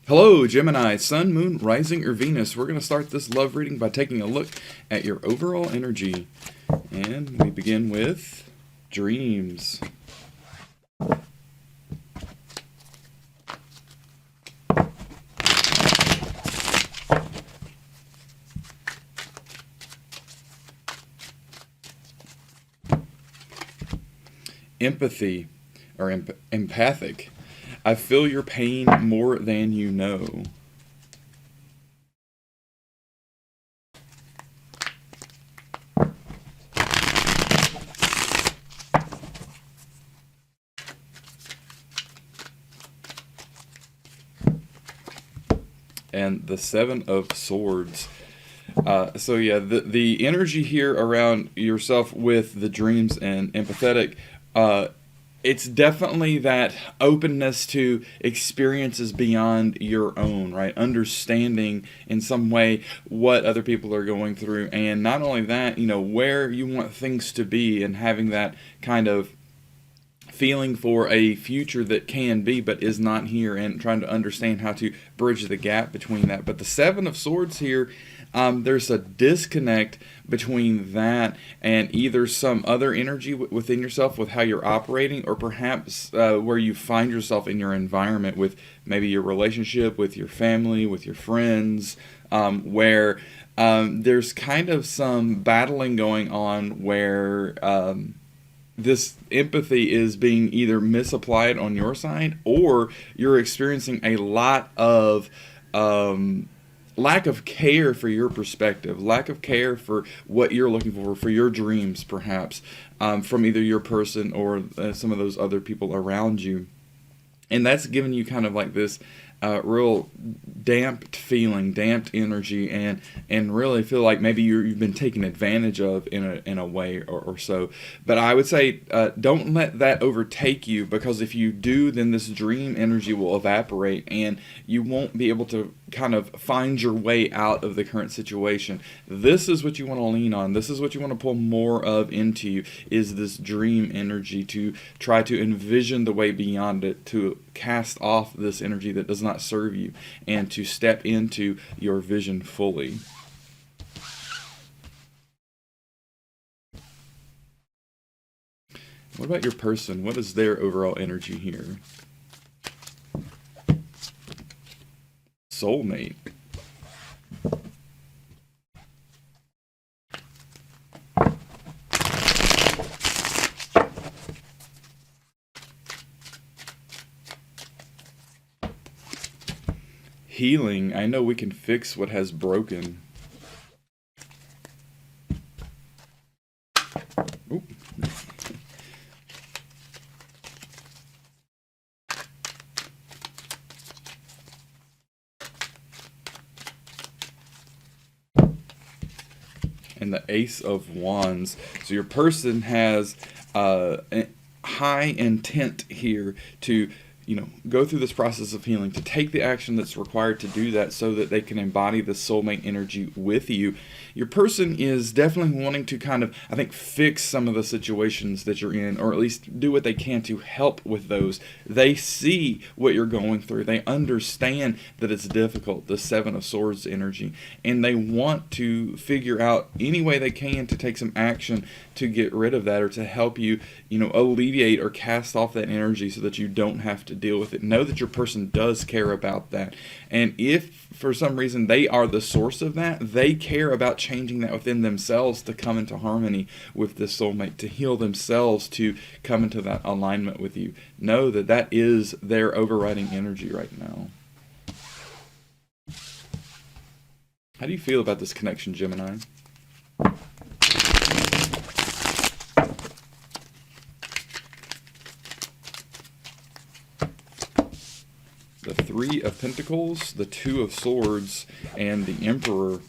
Hello, Gemini, Sun, Moon, Rising, or Venus. We're going to start this love reading by taking a look at your overall energy. And we begin with dreams. Empathy, or empathic. I feel your pain more than you know. And the Seven of Swords. So yeah, the energy here around yourself with the dreams and empathetic, it's definitely that openness to experiences beyond your own, right? Understanding in some way what other people are going through, and not only that, where you want things to be, and having that kind of feeling for a future that can be but is not here, and trying to understand how to bridge the gap between that. But the Seven of Swords here, there's a disconnect between that and either some other energy within yourself with how you're operating, or perhaps where you find yourself in your environment with maybe your relationship with your family, with your friends, where there's kind of some battling going on where this empathy is being either misapplied on your side, or you're experiencing a lot of lack of care for your perspective, lack of care for what you're looking for your dreams, perhaps, from either your person or some of those other people around you. And that's giving you kind of like this real damped feeling, damped energy, and really feel like maybe you've been taken advantage of in a way or so. But I would say don't let that overtake you, because if you do, then this dream energy will evaporate and you won't be able to kind of find your way out of the current situation. This is what you want to lean on. This is what you want to pull more of into you, is this dream energy, to try to envision the way beyond it, to cast off this energy that does not serve you, and to step into your vision fully. What about your person? What is their overall energy here? Soulmate. Healing. I know we can fix what has broken. Oop. And the Ace of Wands. So your person has a high intent here to go through this process of healing, to take the action that's required to do that, so that they can embody the soulmate energy with you. Your person is definitely wanting to kind of, I think, fix some of the situations that you're in, or at least do what they can to help with those. They see what you're going through. They understand that it's difficult, the Seven of Swords energy, and they want to figure out any way they can to take some action to get rid of that, or to help you, alleviate or cast off that energy so that you don't have to deal with it. Know that your person does care about that. And if for some reason they are the source of that, they care about changing that within themselves to come into harmony with this soulmate, to heal themselves, to come into that alignment with you. Know that that is their overriding energy right now. How do you feel about this connection, Gemini? The Three of Pentacles, the Two of Swords, and the Emperor.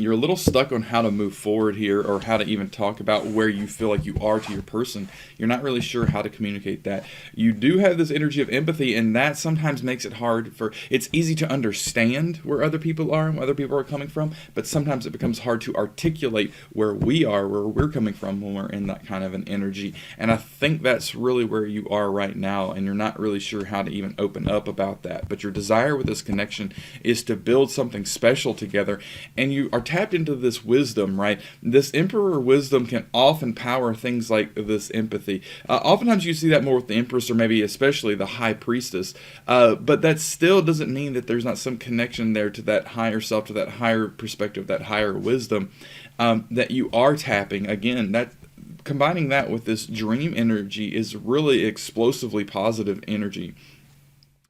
you're a little stuck on how to move forward here, or how to even talk about where you feel like you are to your person. You're not really sure how to communicate that. You do have this energy of empathy, and that sometimes makes it hard for, it's easy to understand where other people are and where other people are coming from, but sometimes it becomes hard to articulate where we are, where we're coming from when we're in that kind of an energy. And I think that's really where you are right now, and you're not really sure how to even open up about that. But your desire with this connection is to build something special together, and you are tapped into this wisdom, right? This emperor wisdom can often power things like this empathy. Oftentimes you see that more with the empress, or maybe especially the high priestess, but that still doesn't mean that there's not some connection there to that higher self, to that higher perspective, that higher wisdom that you are tapping. Again, that combining that with this dream energy is really explosively positive energy.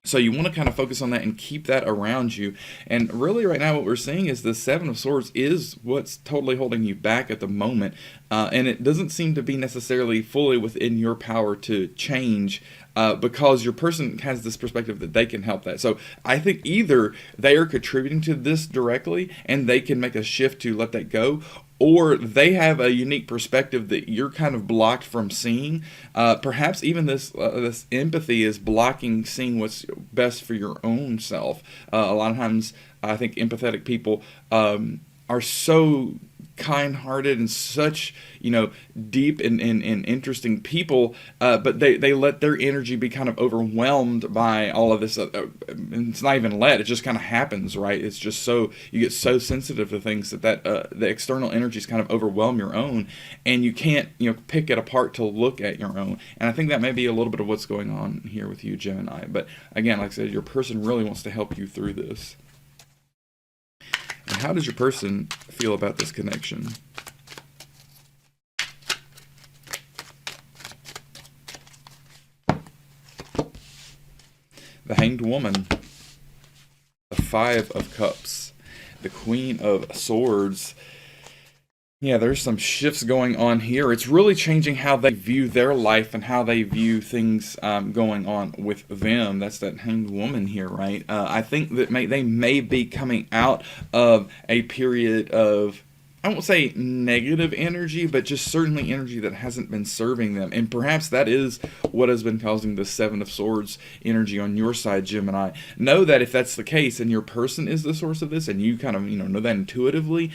So you want to kind of focus on that and keep that around you. And really right now what we're seeing is the Seven of Swords is what's totally holding you back at the moment. And it doesn't seem to be necessarily fully within your power to change, because your person has this perspective that they can help that. So I think either they are contributing to this directly and they can make a shift to let that go, or they have a unique perspective that you're kind of blocked from seeing. Perhaps even this empathy is blocking seeing what's best for your own self. A lot of times, I think empathetic people are so kind-hearted and such, deep and interesting people, but they let their energy be kind of overwhelmed by all of this. It's not even it just kind of happens, right? It's just so, you get so sensitive to things that the external energies kind of overwhelm your own, and you can't, pick it apart to look at your own. And I think that may be a little bit of what's going on here with you, Gemini. But again, like I said, your person really wants to help you through this. And how does your person feel about this connection? The Hanged Woman, the Five of Cups, the Queen of Swords. Yeah, there's some shifts going on here. It's really changing how they view their life and how they view things going on with them. That's that Hanged Woman here, right? I think that they may be coming out of a period of, I won't say negative energy, but just certainly energy that hasn't been serving them. And perhaps that is what has been causing the Seven of Swords energy on your side, Gemini. Know that if that's the case and your person is the source of this, and you kind of know that intuitively,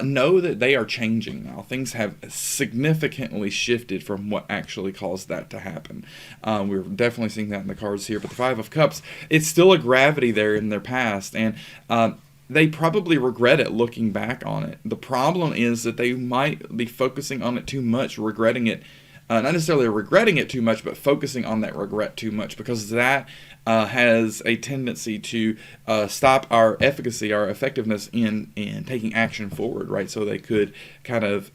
know that they are changing now. Things have significantly shifted from what actually caused that to happen. We're definitely seeing that in the cards here. But the Five of Cups, it's still a gravity there in their past, and they probably regret it looking back on it. The problem is that they might be focusing on it too much, regretting it. Not necessarily regretting it too much, but focusing on that regret too much, because that has a tendency to stop our efficacy, our effectiveness in taking action forward, right? So they could kind of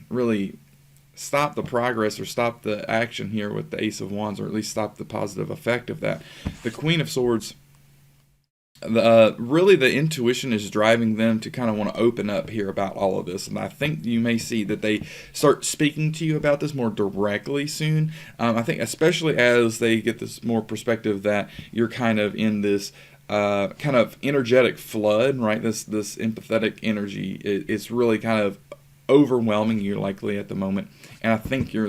really stop the progress or stop the action here with the Ace of Wands, or at least stop the positive effect of that. The Queen of Swords, really the intuition is driving them to kind of want to open up here about all of this, and I think you may see that they start speaking to you about this more directly soon. I think especially as they get this more perspective that you're kind of in this kind of energetic flood, right? This empathetic energy, it's really kind of overwhelming you likely at the moment, and I think your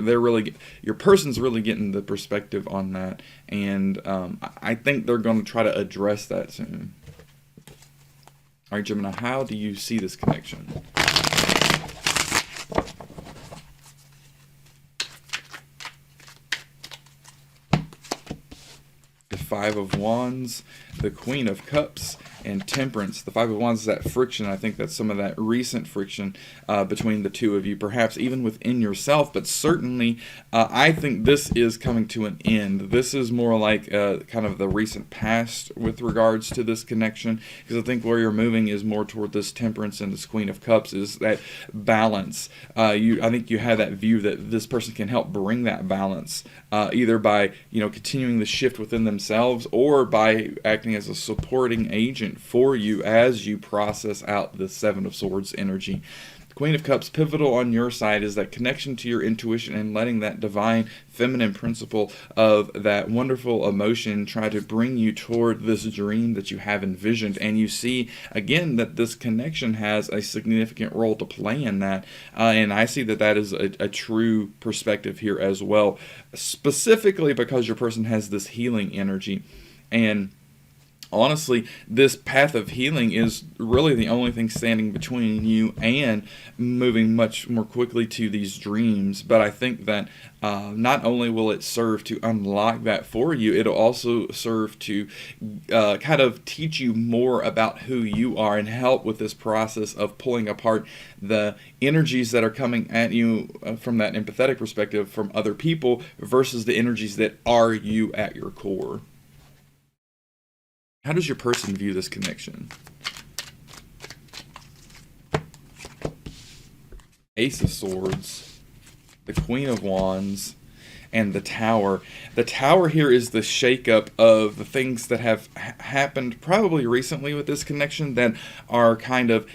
person's really getting the perspective on that, and I think they're going to try to address that soon. All right, Gemini, how do you see this connection? The Five of Wands, the Queen of Cups, and Temperance. The Five of Wands is that friction. I think that's some of that recent friction between the two of you, perhaps even within yourself, but certainly I think this is coming to an end. This is more like kind of the recent past with regards to this connection, because I think where you're moving is more toward this Temperance and this Queen of Cups, is that balance. I think you have that view that this person can help bring that balance, either by continuing the shift within themselves, or by acting as a supporting agent for you as you process out the Seven of Swords energy. Queen of Cups, pivotal on your side is that connection to your intuition and letting that divine feminine principle of that wonderful emotion try to bring you toward this dream that you have envisioned. And you see, again, that this connection has a significant role to play in that. And I see that that is a true perspective here as well, specifically because your person has this healing energy. And honestly, this path of healing is really the only thing standing between you and moving much more quickly to these dreams. But I think that not only will it serve to unlock that for you, it'll also serve to kind of teach you more about who you are and help with this process of pulling apart the energies that are coming at you from that empathetic perspective from other people versus the energies that are you at your core. How does your person view this connection? Ace of Swords, the Queen of Wands, and the Tower. The Tower here is the shakeup of the things that have happened probably recently with this connection that are kind of,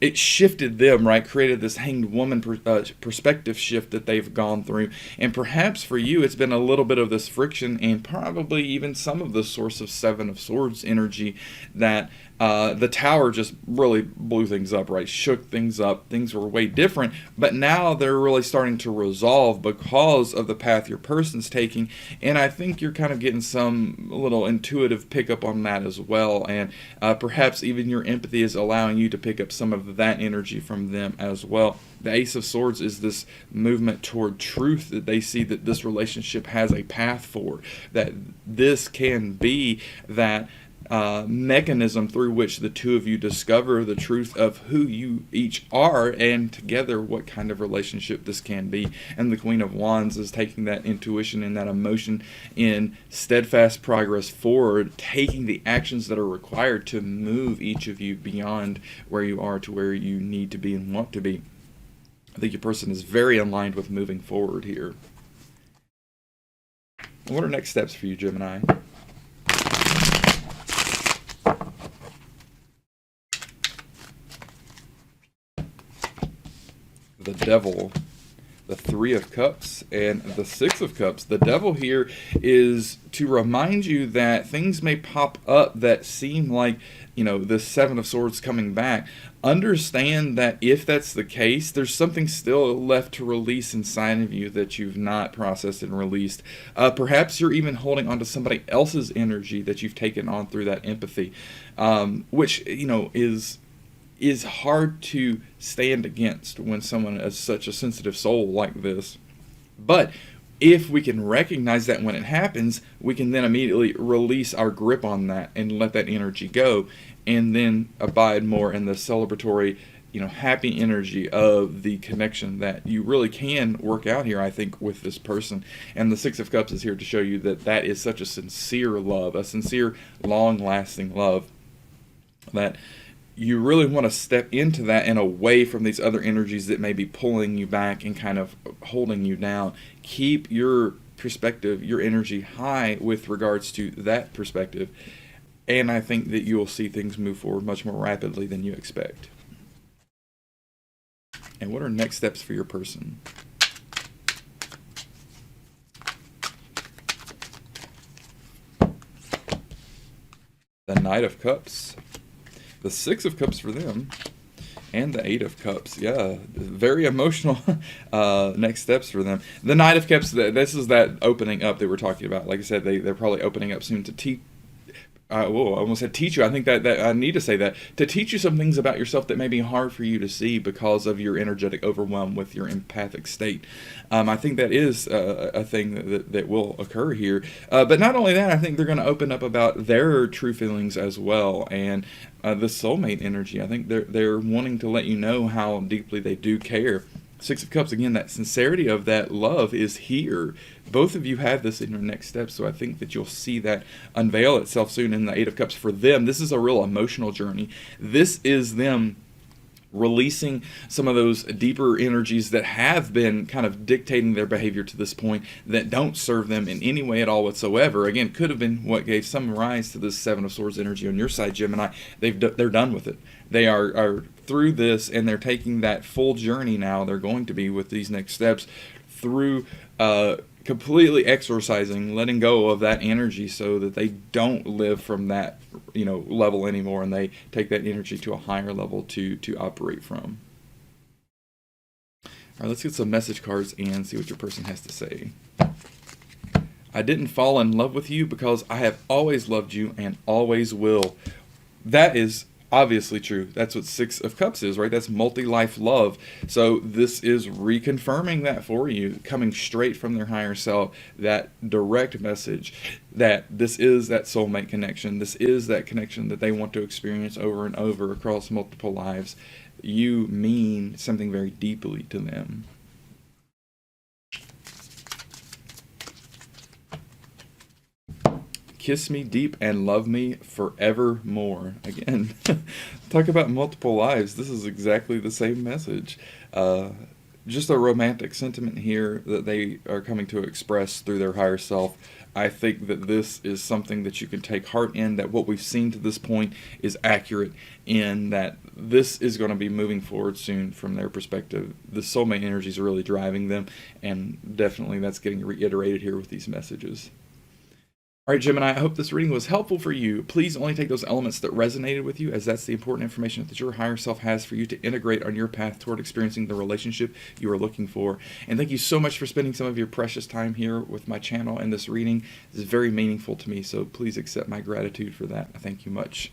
it shifted them, right? Created this hanged woman perspective shift that they've gone through. And perhaps for you, it's been a little bit of this friction and probably even some of the source of Seven of Swords energy that the Tower just really blew things up, right? Shook things up. Things were way different, but now they're really starting to resolve because of the path your person's taking. And I think you're kind of getting some little intuitive pickup on that as well. And perhaps even your empathy is allowing you to pick up some of that energy from them as well. The Ace of Swords is this movement toward truth that they see that this relationship has a path for, that this can be that mechanism through which the two of you discover the truth of who you each are and together what kind of relationship this can be. And the Queen of Wands is taking that intuition and that emotion in steadfast progress forward, taking the actions that are required to move each of you beyond where you are to where you need to be and want to be. I think your person is very aligned with moving forward here. What are next steps for you, Gemini? The Devil, the Three of Cups, and the Six of Cups. The Devil here is to remind you that things may pop up that seem like, you know, the Seven of Swords coming back. Understand that if that's the case, there's something still left to release inside of you that you've not processed and released. Perhaps you're even holding on to somebody else's energy that you've taken on through that empathy, which, you know, is hard to stand against when someone is such a sensitive soul like this. But if we can recognize that when it happens, we can then immediately release our grip on that and let that energy go, and then abide more in the celebratory, you know, happy energy of the connection that you really can work out here, I think, with this person. And the Six of Cups is here to show you that that is such a sincere love, a sincere, long-lasting love, that you really want to step into that and away from these other energies that may be pulling you back and kind of holding you down. Keep your perspective, your energy high with regards to that perspective. And I think that you will see things move forward much more rapidly than you expect. And what are next steps for your person? The Knight of Cups, the Six of Cups for them, and the Eight of Cups. Yeah, very emotional next steps for them. The Knight of Cups, this is that opening up that we're talking about. Like I said, they're probably opening up soon to teach. I almost said teach you. I think that I need to say that. To teach you some things about yourself that may be hard for you to see because of your energetic overwhelm with your empathic state. I think that is a thing that will occur here. But not only that, I think they're going to open up about their true feelings as well. And the soulmate energy, I think they're wanting to let you know how deeply they do care. Six of Cups, again, that sincerity of that love is here. Both of you have this in your next step, so I think that you'll see that unveil itself soon in the Eight of Cups. For them, this is a real emotional journey. This is them releasing some of those deeper energies that have been kind of dictating their behavior to this point, that don't serve them in any way at all whatsoever. Again, could have been what gave some rise to this Seven of Swords energy on your side, Gemini. They're done with it. They are through this, and they're taking that full journey now. They're going to be with these next steps through completely exorcising, letting go of that energy, so that they don't live from that level anymore, and they take that energy to a higher level to operate from. All right, let's get some message cards and see what your person has to say. I didn't fall in love with you because I have always loved you and always will. That is obviously true. That's what Six of Cups is, right? That's multi-life love. So this is reconfirming that for you, coming straight from their higher self, that direct message that this is that soulmate connection. This is that connection that they want to experience over and over across multiple lives. You mean something very deeply to them. Kiss me deep and love me forevermore. Again, talk about multiple lives. This is exactly the same message. Just a romantic sentiment here that they are coming to express through their higher self. I think that this is something that you can take heart in, that what we've seen to this point is accurate, in that this is going to be moving forward soon from their perspective. The soulmate energy is really driving them, and definitely that's getting reiterated here with these messages. All right, Gemini, I hope this reading was helpful for you. Please only take those elements that resonated with you, as that's the important information that your higher self has for you to integrate on your path toward experiencing the relationship you are looking for. And thank you so much for spending some of your precious time here with my channel and this reading. This is very meaningful to me, so please accept my gratitude for that. I thank you much.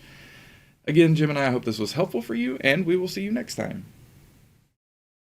Again, Gemini, I hope this was helpful for you, and we will see you next time.